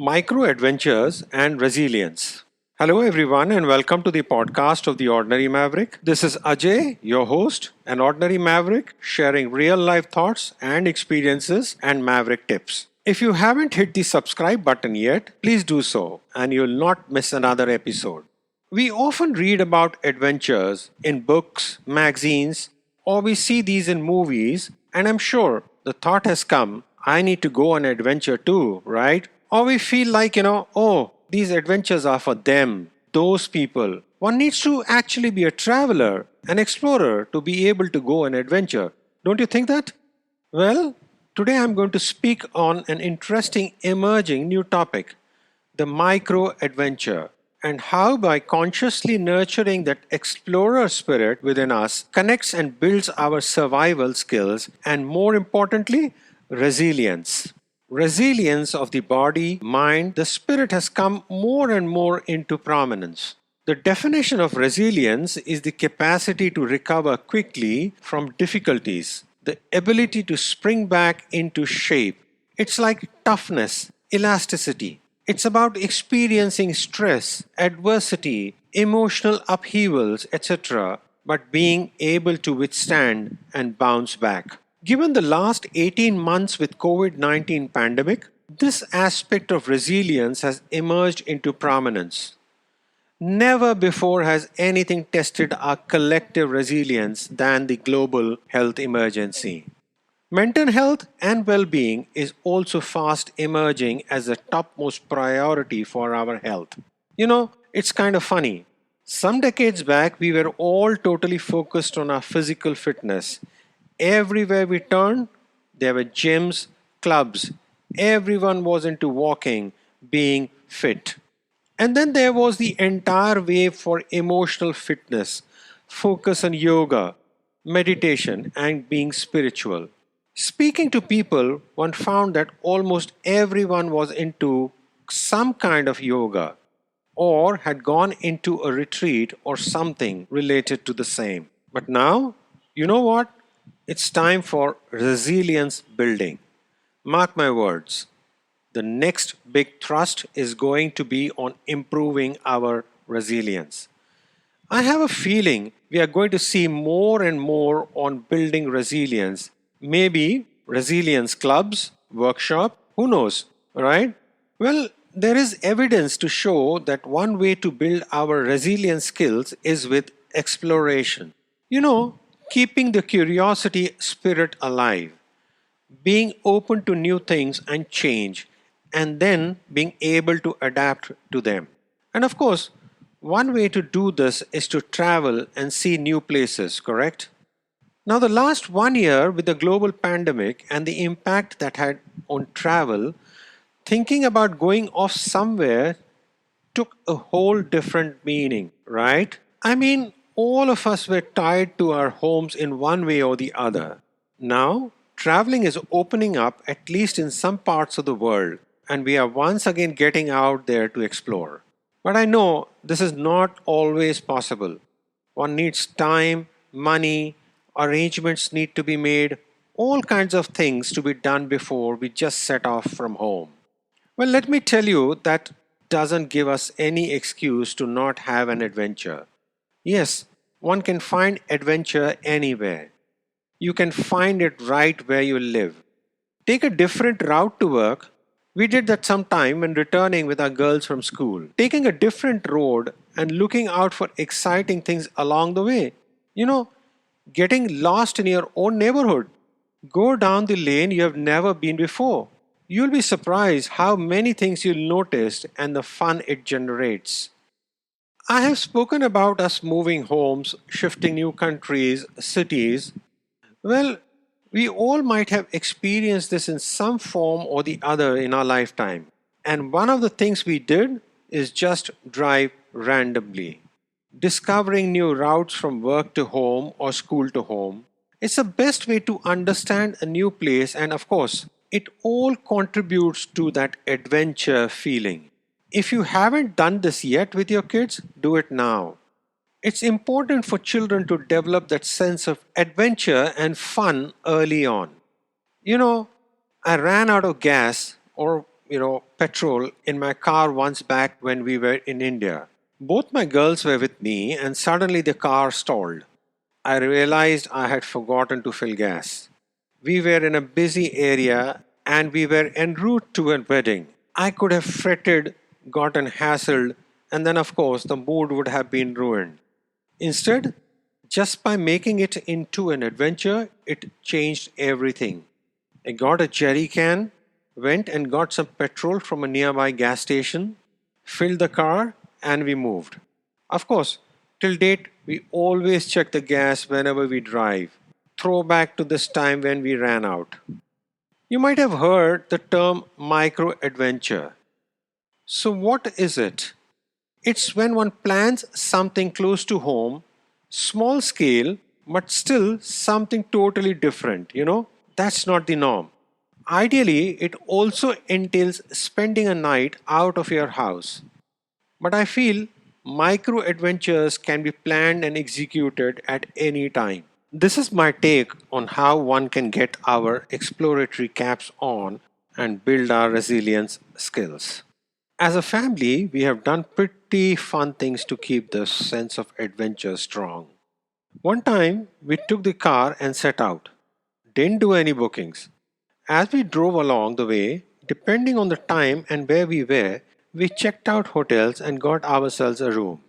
Micro Adventures and Resilience. Hello, everyone, and welcome to the podcast of The Ordinary Maverick. This is Ajay, your host, an ordinary maverick, sharing real life thoughts and experiences and maverick tips. If you haven't hit the subscribe button yet, please do so, and you'll not miss another episode. We often read about adventures in books, magazines, or we see these in movies, and I'm sure the thought has come, I need to go on an adventure too, right? Or we feel like, oh, these adventures are for them, those people. One needs to actually be a traveler, an explorer to be able to go on an adventure. Don't you think that? Well, today I'm going to speak on an interesting emerging new topic, the micro adventure, and how by consciously nurturing that explorer spirit within us connects and builds our survival skills and more importantly, resilience. Resilience of the body, mind, the spirit has come more and more into prominence. The definition of resilience is the capacity to recover quickly from difficulties, the ability to spring back into shape. It's like toughness, elasticity. It's about experiencing stress, adversity, emotional upheavals, etc., but being able to withstand and bounce back. Given the last 18 months with COVID-19 pandemic, this aspect of resilience has emerged into prominence. Never before has anything tested our collective resilience than the global health emergency. Mental health and well-being is also fast emerging as a topmost priority for our health. It's kind of funny. Some decades back, we were all totally focused on our physical fitness. Everywhere we turned, there were gyms, clubs. Everyone was into walking, being fit. And then there was the entire wave for emotional fitness, focus on yoga, meditation, and being spiritual. Speaking to people, one found that almost everyone was into some kind of yoga or had gone into a retreat or something related to the same. But now, you know what? It's time for resilience building. Mark my words. The next big thrust is going to be on improving our resilience. I have a feeling we are going to see more and more on building resilience. Maybe resilience clubs, workshop, who knows, right? Well, there is evidence to show that one way to build our resilience skills is with exploration. Keeping the curiosity spirit alive, being open to new things and change, and then being able to adapt to them. And of course, one way to do this is to travel and see new places, correct? Now, the last 1 year with the global pandemic and the impact that had on travel, thinking about going off somewhere took a whole different meaning, right? I mean, all of us were tied to our homes in one way or the other. Now, traveling is opening up, at least in some parts of the world, and we are once again getting out there to explore. But I know this is not always possible. One needs time, money, arrangements need to be made, all kinds of things to be done before we just set off from home. Well, let me tell you, that doesn't give us any excuse to not have an adventure. Yes, one can find adventure anywhere. You can find it right where you live. Take a different route to work. We did that sometime when returning with our girls from school. Taking a different road and looking out for exciting things along the way. Getting lost in your own neighborhood. Go down the lane you have never been before. You'll be surprised how many things you'll notice and the fun it generates. I have spoken about us moving homes, shifting new countries, cities. Well, we all might have experienced this in some form or the other in our lifetime. And one of the things we did is just drive randomly. Discovering new routes from work to home or school to home. It's the best way to understand a new place, and of course, it all contributes to that adventure feeling. If you haven't done this yet with your kids, do it now. It's important for children to develop that sense of adventure and fun early on. I ran out of gas, or petrol in my car once back when we were in India. Both my girls were with me, and suddenly the car stalled. I realized I had forgotten to fill gas. We were in a busy area and we were en route to a wedding. I could have fretted, gotten hassled, and then, of course, the mood would have been ruined. Instead, just by making it into an adventure, it changed everything. I got a jerry can, went and got some petrol from a nearby gas station, filled the car, and we moved. Of course, till date, we always check the gas whenever we drive. Throwback to this time when we ran out. You might have heard the term micro adventure. So, what is it? It's when one plans something close to home, small scale, but still something totally different. That's not the norm. Ideally, it also entails spending a night out of your house. But I feel micro adventures can be planned and executed at any time. This is my take on how one can get our exploratory caps on and build our resilience skills. As a family, we have done pretty fun things to keep the sense of adventure strong. One time, we took the car and set out. Didn't do any bookings. As we drove along the way, depending on the time and where we checked out hotels and got ourselves a room.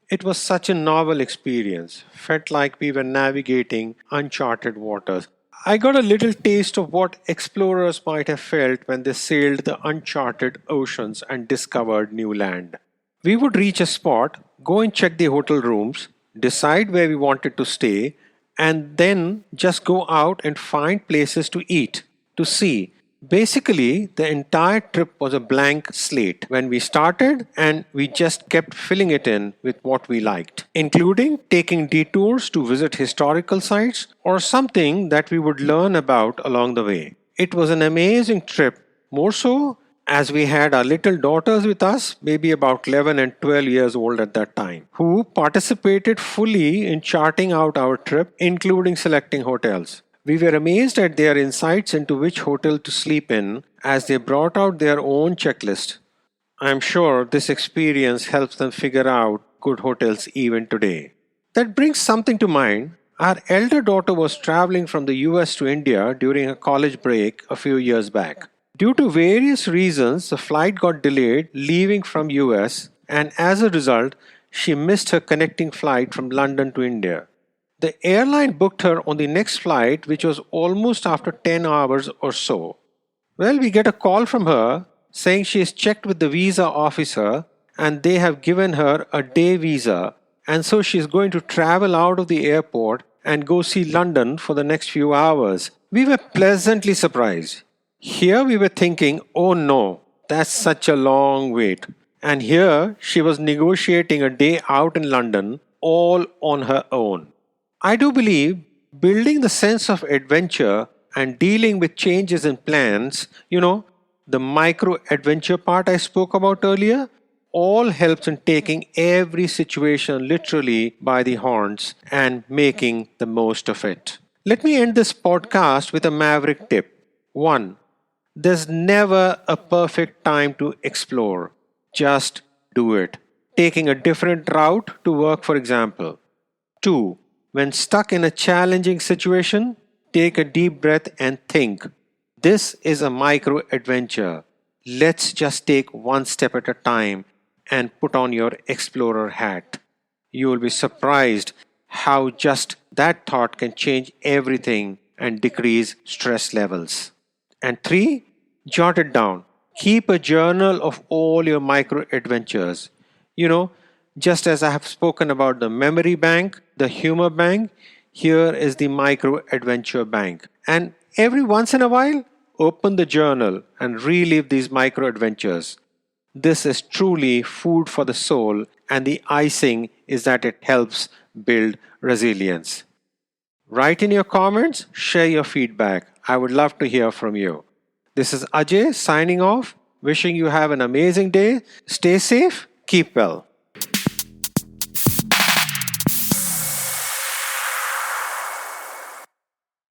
It was such a novel experience, felt like we were navigating uncharted waters. I got a little taste of what explorers might have felt when they sailed the uncharted oceans and discovered new land. We would reach a spot, go and check the hotel rooms, decide where we wanted to stay, and then just go out and find places to eat, to see. Basically, the entire trip was a blank slate when we started, and we just kept filling it in with what we liked, including taking detours to visit historical sites or something that we would learn about along the way. It was an amazing trip, more so as we had our little daughters with us, maybe about 11 and 12 years old at that time, who participated fully in charting out our trip, including selecting hotels. We were amazed at their insights into which hotel to sleep in as they brought out their own checklist. I am sure this experience helps them figure out good hotels even today. That brings something to mind. Our elder daughter was traveling from the US to India during a college break a few years back. Due to various reasons, the flight got delayed leaving from US, and as a result, she missed her connecting flight from London to India. The airline booked her on the next flight, which was almost after 10 hours or so. Well, we get a call from her saying she is checked with the visa officer and they have given her a day visa, and so she is going to travel out of the airport and go see London for the next few hours. We were pleasantly surprised. Here we were thinking, oh no, that's such a long wait. And here she was negotiating a day out in London all on her own. I do believe building the sense of adventure and dealing with changes in plans, the micro adventure part I spoke about earlier, all helps in taking every situation literally by the horns and making the most of it. Let me end this podcast with a Maverick tip. 1. There's never a perfect time to explore. Just do it. Taking a different route to work, for example. 2. When stuck in a challenging situation, take a deep breath and think. This is a micro adventure. Let's just take one step at a time and put on your explorer hat. You will be surprised how just that thought can change everything and decrease stress levels. And 3, jot it down. Keep a journal of all your micro adventures. Just as I have spoken about the memory bank, the humor bank, here is the micro adventure bank. And every once in a while, open the journal and relive these micro adventures. This is truly food for the soul, and the icing is that it helps build resilience. Write in your comments, share your feedback. I would love to hear from you. This is Ajay signing off, wishing you have an amazing day. Stay safe, keep well.